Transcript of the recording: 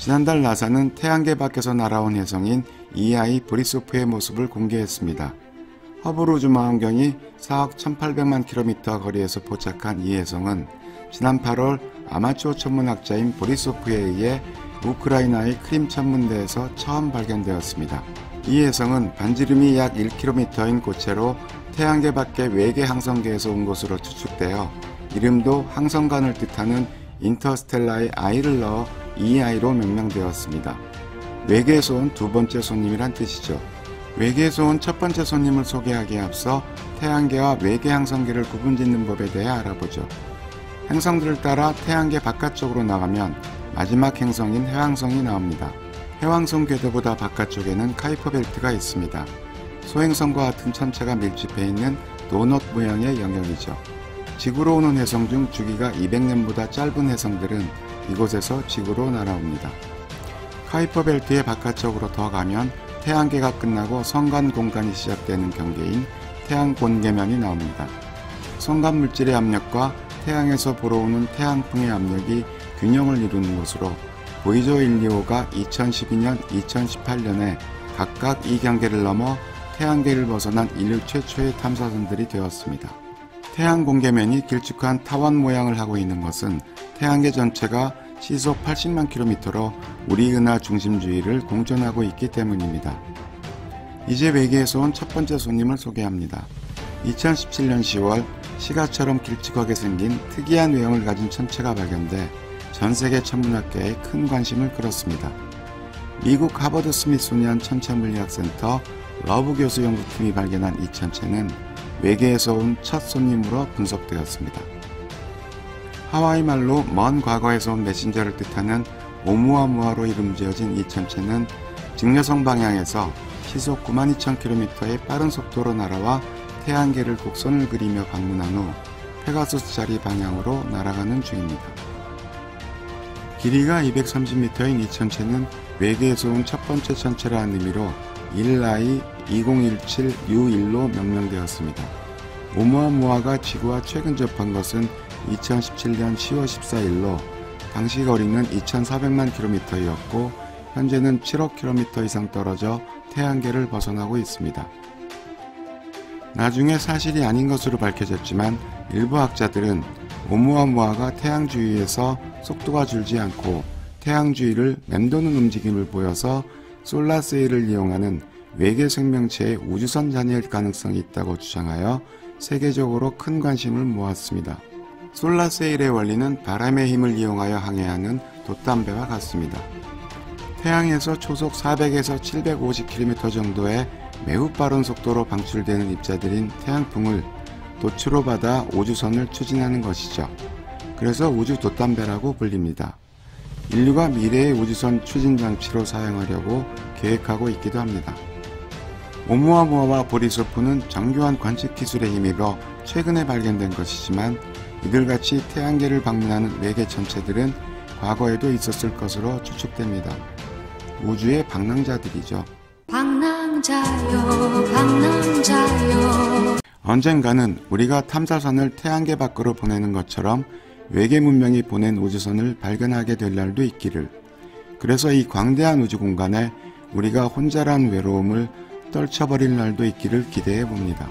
지난달 나사는 태양계 밖에서 날아온 혜성인 EI 보리소프의 모습을 공개했습니다. 허블 우주망원경이 4억 1800만 킬로미터 거리에서 포착한 이 혜성은 지난 8월 아마추어 천문학자인 보리소프에 의해 우크라이나의 크림 천문대에서 처음 발견되었습니다. 이 혜성은 반지름이 약 1km인 고체로 태양계 밖의 외계 항성계에서 온 것으로 추측되어 이름도 항성관을 뜻하는 인터스텔라의 I를 넣어 EI로 명명되었습니다. 외계에서 온 두 번째 손님이란 뜻이죠. 외계에서 온 첫 번째 손님을 소개하기에 앞서 태양계와 외계 항성계를 구분짓는 법에 대해 알아보죠. 행성들을 따라 태양계 바깥쪽으로 나가면 마지막 행성인 해왕성이 나옵니다. 해왕성 궤도보다 바깥쪽에는 카이퍼 벨트가 있습니다. 소행성과 같은 천체가 밀집해 있는 도넛 모양의 영역이죠. 지구로 오는 혜성 중 주기가 200년보다 짧은 혜성들은 이곳에서 지구로 날아옵니다. 카이퍼 벨트의 바깥쪽으로 더 가면 태양계가 끝나고 성간 공간이 시작되는 경계인 태양 본계면이 나옵니다. 성간 물질의 압력과 태양에서 불어오는 태양풍의 압력이 균형을 이루는 곳으로 보이저 125가 2012년, 2018년에 각각 이 경계를 넘어 태양계를 벗어난 인류 최초의 탐사선들이 되었습니다. 태양 공계면이 길쭉한 타원 모양을 하고 있는 것은 태양계 전체가 시속 80만 킬로미터로 우리 은하 중심 주위를 공전하고 있기 때문입니다. 이제 외계에서 온 첫 번째 손님을 소개합니다. 2017년 10월 시가처럼 길쭉하게 생긴 특이한 외형을 가진 천체가 발견돼 전세계 천문학계에 큰 관심을 끌었습니다. 미국 하버드 스미소니안 천체물리학센터 러브 교수 연구팀이 발견한 이 천체는 외계에서 온 첫 손님으로 분석되었습니다. 하와이 말로 먼 과거에서 온 메신저를 뜻하는 오무아무아로 이름 지어진 이 천체는 직녀성 방향에서 시속 92,000km의 빠른 속도로 날아와 태양계를 곡선을 그리며 방문한 후 페가수스 자리 방향으로 날아가는 중입니다. 길이가 230m인 이 천체는 외계에서 온 첫 번째 천체라는 의미로 1I 2017U1로 명명되었습니다. 오무아무아가 지구와 최근 접한 것은 2017년 10월 14일로 당시 거리는 2,400만 킬로미터였고 현재는 7억 킬로미터 이상 떨어져 태양계를 벗어나고 있습니다. 나중에 사실이 아닌 것으로 밝혀졌지만 일부 학자들은 오무아무아가 태양 주위에서 속도가 줄지 않고 태양 주위를 맴도는 움직임을 보여서 솔라세일을 이용하는 외계 생명체의 우주선 잔해일 가능성이 있다고 주장하여 세계적으로 큰 관심을 모았습니다. 솔라세일의 원리는 바람의 힘을 이용하여 항해하는 돛담배와 같습니다. 태양에서 초속 400에서 750km 정도의 매우 빠른 속도로 방출되는 입자들인 태양풍을 돛으로 받아 우주선을 추진하는 것이죠. 그래서 우주 돛담배라고 불립니다. 인류가 미래의 우주선 추진 장치로 사용하려고 계획하고 있기도 합니다. 오무아무아와 보리소프는 정교한 관측 기술에 힘입어 최근에 발견된 것이지만 이들같이 태양계를 방문하는 외계 천체들은 과거에도 있었을 것으로 추측됩니다. 우주의 방랑자들이죠. 방랑자요, 방랑자요. 언젠가는 우리가 탐사선을 태양계 밖으로 보내는 것처럼 외계 문명이 보낸 우주선을 발견하게 될 날도 있기를. 그래서 이 광대한 우주 공간에 우리가 혼자란 외로움을 떨쳐버릴 날도 있기를 기대해 봅니다.